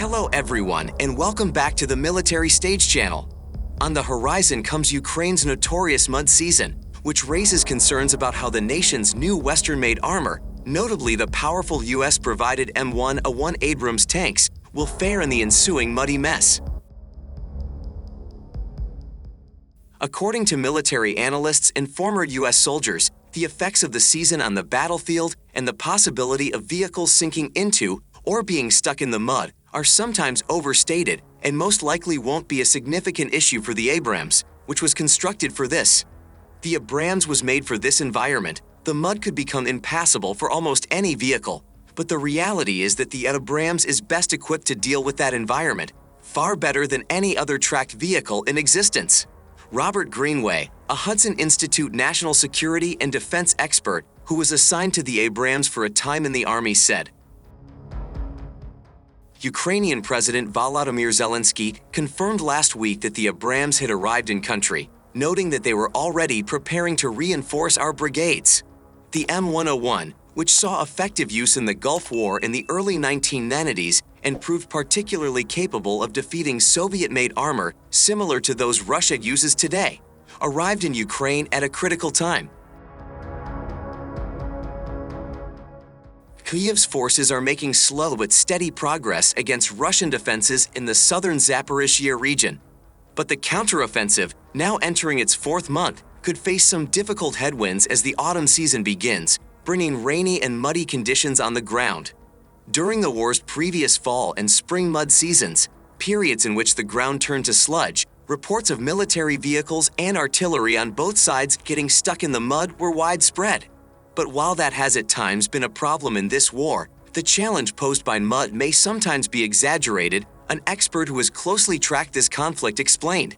Hello everyone, and welcome back to the Military Stage Channel. On the horizon comes Ukraine's notorious mud season, which raises concerns about how the nation's new Western-made armor, notably the powerful US-provided M1A1 Abrams tanks, will fare in the ensuing muddy mess. According to military analysts and former US soldiers, the effects of the season on the battlefield and the possibility of vehicles sinking into or being stuck in the mud are sometimes overstated and most likely won't be a significant issue for the Abrams, which was constructed for this. The Abrams was made for this environment. The mud could become impassable for almost any vehicle, but the reality is that the Abrams is best equipped to deal with that environment, far better than any other tracked vehicle in existence. Robert Greenway, a Hudson Institute national security and defense expert who was assigned to the Abrams for a time in the Army, said, Ukrainian President Volodymyr Zelensky confirmed last week that the Abrams had arrived in country, noting that they were already preparing to reinforce our brigades. The M101, which saw effective use in the Gulf War in the early 1990s and proved particularly capable of defeating Soviet-made armor similar to those Russia uses today, arrived in Ukraine at a critical time. Kyiv's forces are making slow but steady progress against Russian defenses in the southern Zaporizhzhia region. But the counteroffensive, now entering its fourth month, could face some difficult headwinds as the autumn season begins, bringing rainy and muddy conditions on the ground. During the war's previous fall and spring mud seasons, periods in which the ground turned to sludge, reports of military vehicles and artillery on both sides getting stuck in the mud were widespread. But while that has at times been a problem in this war, the challenge posed by mud may sometimes be exaggerated, an expert who has closely tracked this conflict explained.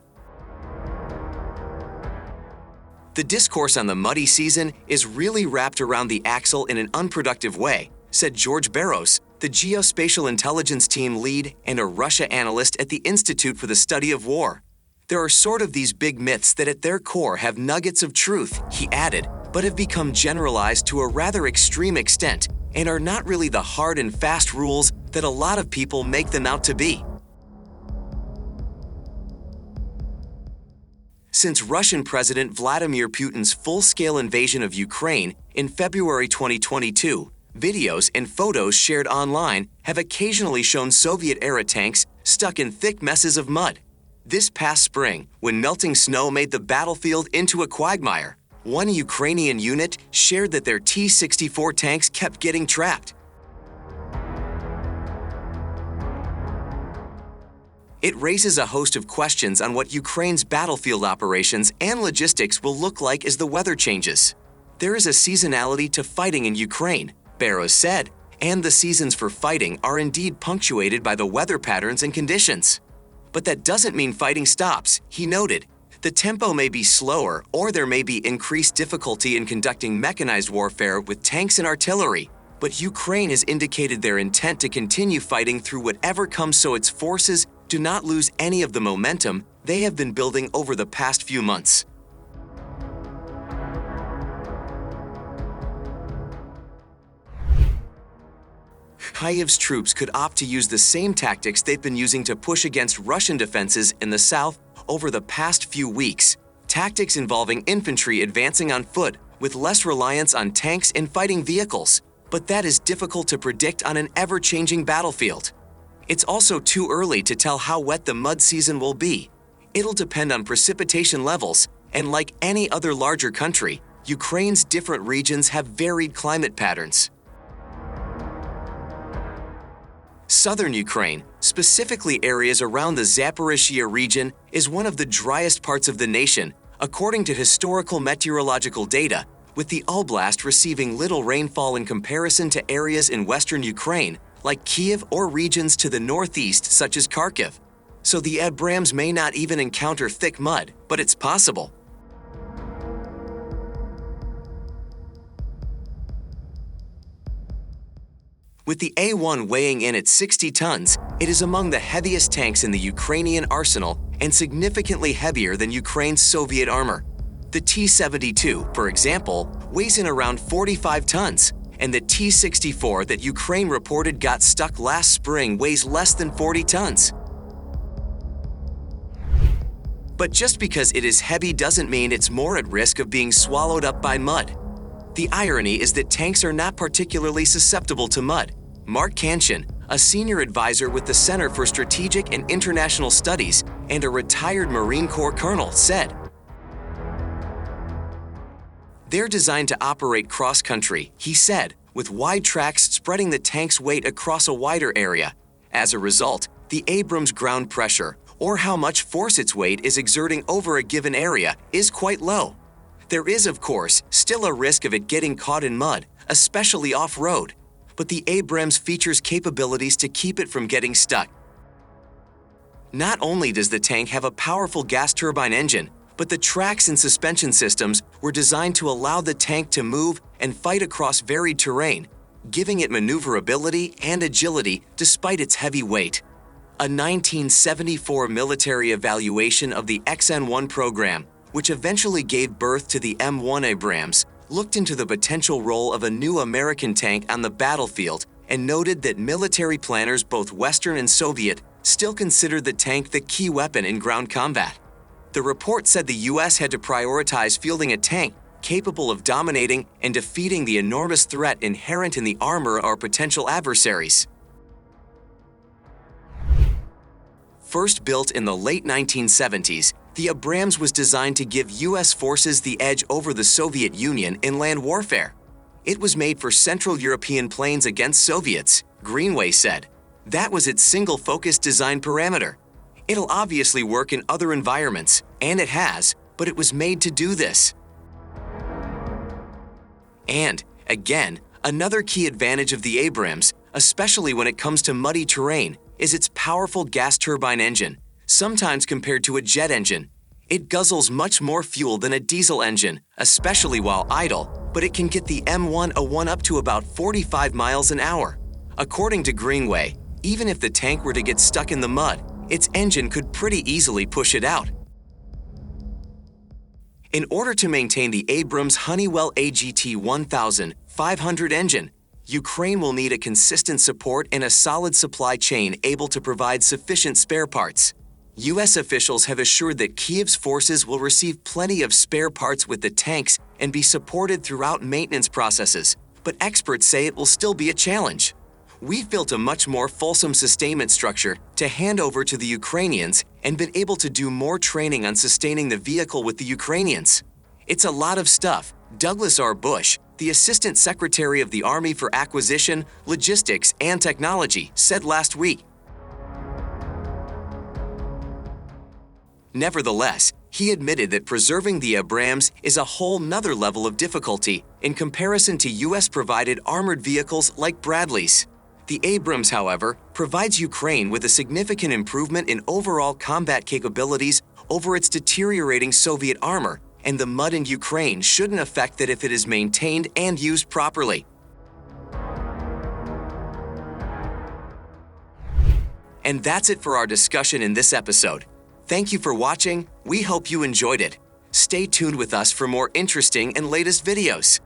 The discourse on the muddy season is really wrapped around the axle in an unproductive way, said George Barros, the geospatial intelligence team lead and a Russia analyst at the Institute for the Study of War. There are sort of these big myths that at their core have nuggets of truth, he added, but have become generalized to a rather extreme extent and are not really the hard and fast rules that a lot of people make them out to be. Since Russian President Vladimir Putin's full-scale invasion of Ukraine in February 2022, videos and photos shared online have occasionally shown Soviet-era tanks stuck in thick messes of mud. This past spring, when melting snow made the battlefield into a quagmire, one Ukrainian unit shared that their T-64 tanks kept getting trapped. It raises a host of questions on what Ukraine's battlefield operations and logistics will look like as the weather changes. There is a seasonality to fighting in Ukraine, Barros said, and the seasons for fighting are indeed punctuated by the weather patterns and conditions. But that doesn't mean fighting stops, he noted. The tempo may be slower, or there may be increased difficulty in conducting mechanized warfare with tanks and artillery, but Ukraine has indicated their intent to continue fighting through whatever comes so its forces do not lose any of the momentum they have been building over the past few months. Kyiv's troops could opt to use the same tactics they've been using to push against Russian defenses in the south over the past few weeks, tactics involving infantry advancing on foot with less reliance on tanks and fighting vehicles, but that is difficult to predict on an ever-changing battlefield. It's also too early to tell how wet the mud season will be. It'll depend on precipitation levels, and like any other larger country, Ukraine's different regions have varied climate patterns. Southern Ukraine, specifically areas around the Zaporizhzhia region, is one of the driest parts of the nation, according to historical meteorological data, with the oblast receiving little rainfall in comparison to areas in western Ukraine, like Kyiv, or regions to the northeast such as Kharkiv. So the Abrams may not even encounter thick mud, but it's possible. With the A1 weighing in at 60 tons, it is among the heaviest tanks in the Ukrainian arsenal and significantly heavier than Ukraine's Soviet armor. The T-72, for example, weighs in around 45 tons, and the T-64 that Ukraine reported got stuck last spring weighs less than 40 tons. But just because it is heavy doesn't mean it's more at risk of being swallowed up by mud. The irony is that tanks are not particularly susceptible to mud. Mark Cancian, a senior advisor with the Center for Strategic and International Studies and a retired Marine Corps colonel, said, "They're designed to operate cross-country," he said, with wide tracks spreading the tank's weight across a wider area. As a result, the Abrams ground pressure, or how much force its weight is exerting over a given area, is quite low. There is, of course, still a risk of it getting caught in mud, especially off-road, but the Abrams features capabilities to keep it from getting stuck. Not only does the tank have a powerful gas turbine engine, but the tracks and suspension systems were designed to allow the tank to move and fight across varied terrain, giving it maneuverability and agility despite its heavy weight. A 1974 military evaluation of the XN-1 program, which eventually gave birth to the M1 Abrams, looked into the potential role of a new American tank on the battlefield and noted that military planners, both Western and Soviet, still considered the tank the key weapon in ground combat. The report said the US had to prioritize fielding a tank capable of dominating and defeating the enormous threat inherent in the armor of our potential adversaries. First built in the late 1970s, the Abrams was designed to give US forces the edge over the Soviet Union in land warfare. It was made for Central European planes against Soviets, Greenway said. That was its single-focused design parameter. It'll obviously work in other environments, and it has, but it was made to do this. And, again, another key advantage of the Abrams, especially when it comes to muddy terrain, is its powerful gas turbine engine, sometimes compared to a jet engine. It guzzles much more fuel than a diesel engine, especially while idle, but it can get the M1A1 up to about 45 miles an hour. According to Greenway, even if the tank were to get stuck in the mud, its engine could pretty easily push it out. In order to maintain the Abrams Honeywell AGT 1500 engine, Ukraine will need a consistent support and a solid supply chain able to provide sufficient spare parts. U.S. officials have assured that Kiev's forces will receive plenty of spare parts with the tanks and be supported throughout maintenance processes, but experts say it will still be a challenge. We've built a much more fulsome sustainment structure to hand over to the Ukrainians and been able to do more training on sustaining the vehicle with the Ukrainians. It's a lot of stuff, Douglas R. Bush, the Assistant Secretary of the Army for Acquisition, Logistics, and Technology, said last week. Nevertheless, he admitted that preserving the Abrams is a whole nother level of difficulty in comparison to US-provided armored vehicles like Bradley's. The Abrams, however, provides Ukraine with a significant improvement in overall combat capabilities over its deteriorating Soviet armor, and the mud in Ukraine shouldn't affect that if it is maintained and used properly. And that's it for our discussion in this episode. Thank you for watching. We hope you enjoyed it. Stay tuned with us for more interesting and latest videos.